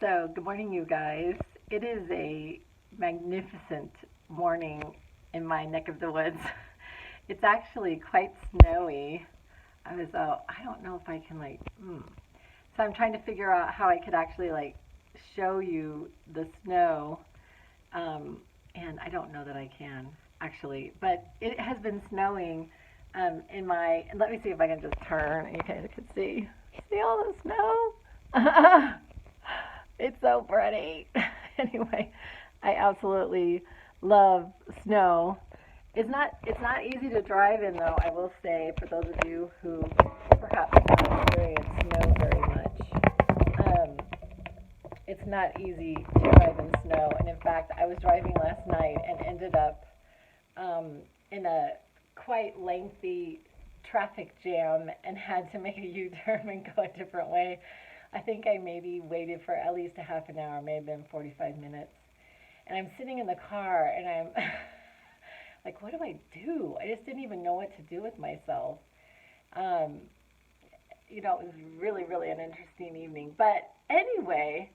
So, good morning, you guys. It is a magnificent morning in my neck of the woods. It's actually quite snowy. I don't know if I can So I'm trying to figure out how I could actually show you the snow. Um, and I don't know that I can actually, but it has been snowing and let me see if I can just turn and you guys can see. See all the snow? It's so pretty. Anyway, I absolutely love snow. It's not easy to drive in though, I will say, for those of you who perhaps don't experience snow very much. It's not easy to drive in snow, and in fact, I was driving last night and ended up in a quite lengthy traffic jam and had to make a U-turn and go a different way. I think I maybe waited for at least a half an hour, maybe been 45 minutes. And I'm sitting in the car and I'm like, what do I do? I just didn't even know what to do with myself. Um, it was really, really an interesting evening. But anyway,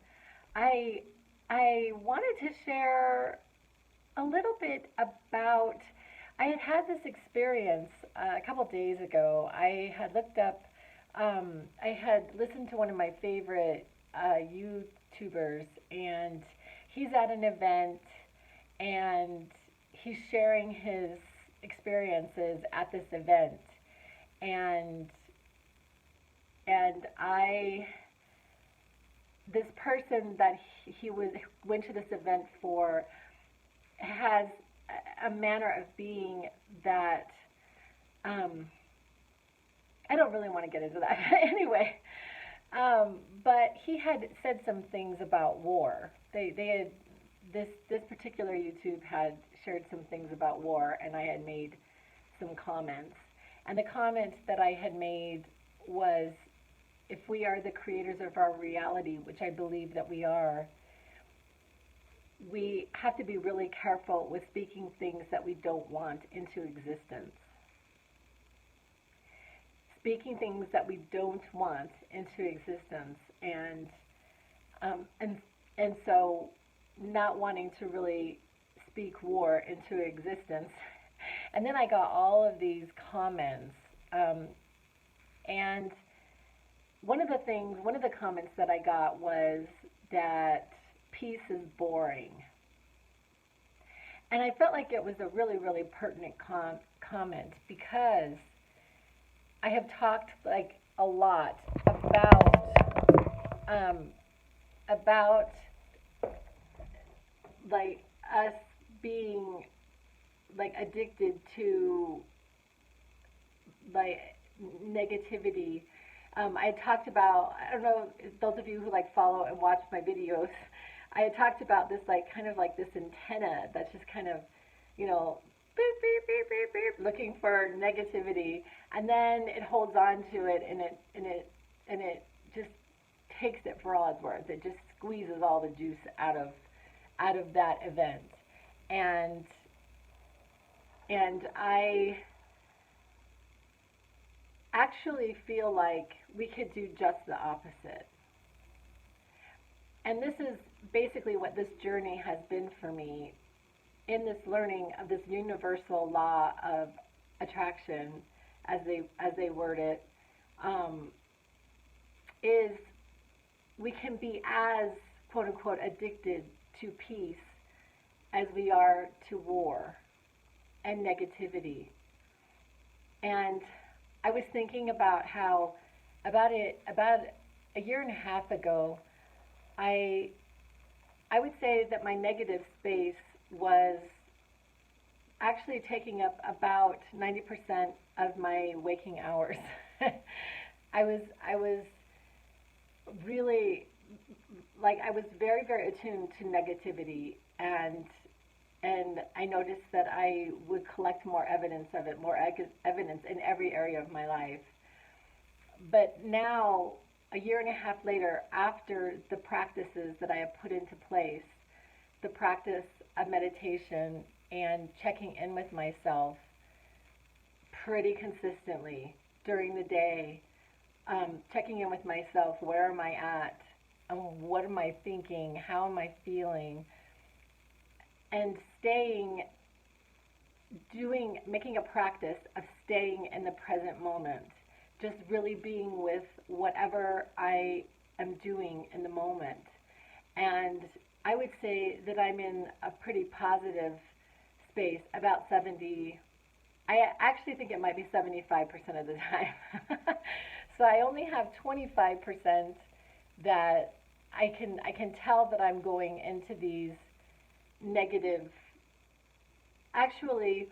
I I wanted to share a little bit about. I had had this experience a couple days ago. I had listened to one of my favorite YouTubers, and he's at an event, and he's sharing his experiences at this event, and and I this person that he was went to this event for has a manner of being that um, I don't really want to get into that anyway. But he had said some things about war. They had this particular YouTube had shared some things about war, and I had made some comments. And the comment that I had made was, if we are the creators of our reality, which I believe that we have to be really careful with speaking things that we don't want into existence. Speaking things that we don't want into existence, um, and and so not wanting to really speak war into existence. And then I got all of these comments, and one of the comments that I got was that peace is boring. And I felt like it was a really, really pertinent comment because I have talked like a lot um, about like us being like addicted to like negativity. I had talked about, I don't know, those of you who like follow and watch my videos, I had talked about this like kind of like this antenna that's just kind of, you know, beep, beep, beep, beep, beep, looking for negativity, and then it holds on to it, and it just takes it for all it's worth. It just squeezes all the juice out of that event, and and I actually feel like we could do just the opposite. And this is basically what this journey has been for me in this learning of this universal law of attraction, as they word it, um, is we can be as quote unquote addicted to peace as we are to war and negativity. And I was thinking about how about a year and a half ago, I I would say that my negative space was actually taking up about 90% of my waking hours. I was really I was very, very attuned to negativity, and I noticed that I would collect more evidence of it, more evidence in every area of my life. But now, a year and a half later, after the practices that I have put into place, the practice of meditation and checking in with myself pretty consistently during the day, checking in with myself, where am I at? what am I thinking, how am I feeling, and making a practice of staying in the present moment, just really being with whatever I am doing in the moment. And I would say that I'm in a pretty positive space, about 70. I actually think it might be 75% of the time. So I only have 25% that I can tell that I'm going into these negative. Actually,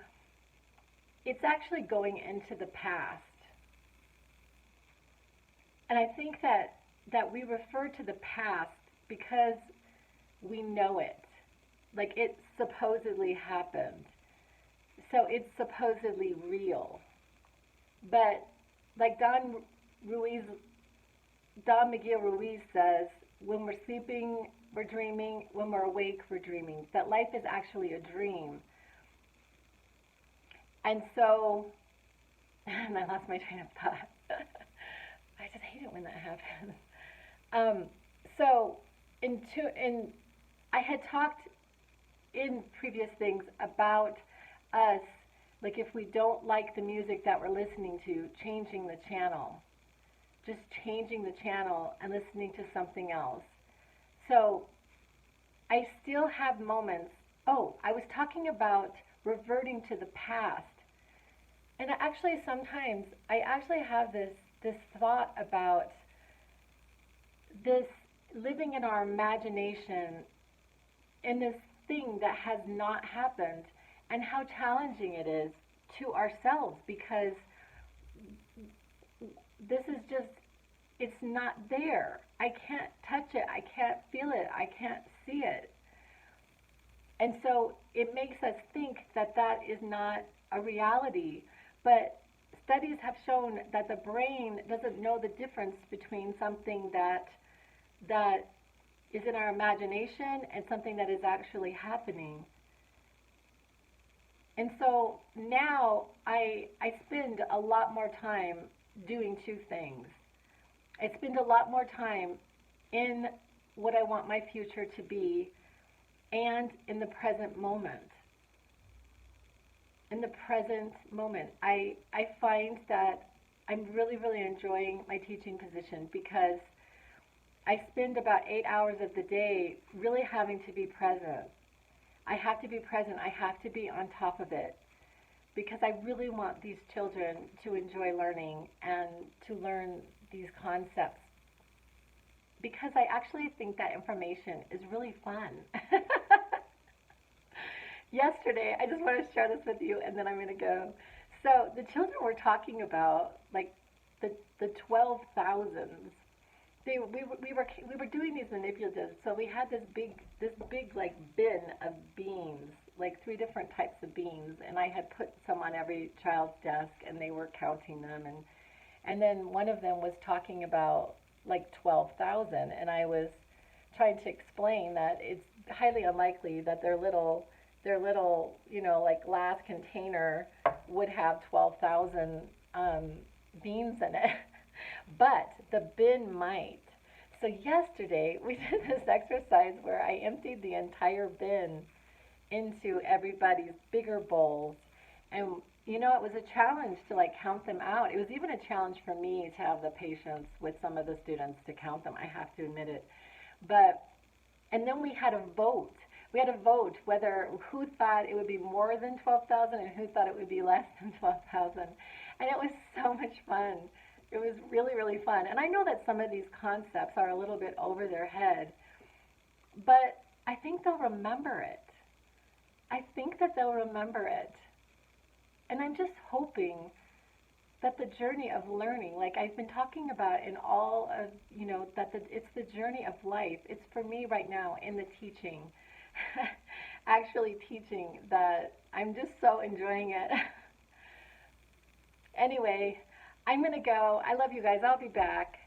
it's actually going into the past. And I think that we refer to the past because we know it. Like it supposedly happened. So it's supposedly real. But like Ruiz, Don Miguel Ruiz says, when we're sleeping, we're dreaming. When we're awake, we're dreaming. That life is actually a dream. And so, and I lost my train of thought. I just hate it when that happens. Um, so, in I had talked in previous things about us, like if we don't like the music that we're listening to, changing the channel, just changing the channel and listening to something else. So I still have moments. Oh, I was talking about reverting to the past. And actually sometimes I actually have this thought about this living in our imagination in this thing that has not happened, and how challenging it is to ourselves, because this is just, it's not there. I can't touch it. I can't feel it. I can't see it. And so it makes us think that that is not a reality. But studies have shown that the brain doesn't know the difference between something that is in our imagination and something that is actually happening. And so now I spend a lot more time doing two things. I spend a lot more time in what I want my future to be and in the present moment. In the present moment, I find that I'm really, really enjoying my teaching position because I spend about 8 hours of the day really having to be present. I have to be present. I have to be on top of it because I really want these children to enjoy learning and to learn these concepts, because I actually think that information is really fun. Yesterday, I just want to share this with you and then I'm going to go. So the children were talking about like the 12,000s. We were doing these manipulatives. So we had this big like bin of beans, like three different types of beans, and I had put some on every child's desk, and they were counting them, and then one of them was talking about like 12,000, and I was trying to explain that it's highly unlikely that their little like glass container would have 12,000 beans in it. But the bin might. So yesterday we did this exercise where I emptied the entire bin into everybody's bigger bowls. And it was a challenge to like count them out. It was even a challenge for me to have the patience with some of the students to count them. I have to admit it. But and then we had a vote. We had a vote whether who thought it would be more than 12,000 and who thought it would be less than 12,000. And it was so much fun. It was really, really fun. And I know that some of these concepts are a little bit over their head, but I think they'll remember it. I think that they'll remember it. And I'm just hoping that the journey of learning, like I've been talking about in all of, it's the journey of life. It's for me right now in the teaching, actually teaching, that I'm just so enjoying it. Anyway, I'm going to go. I love you guys. I'll be back.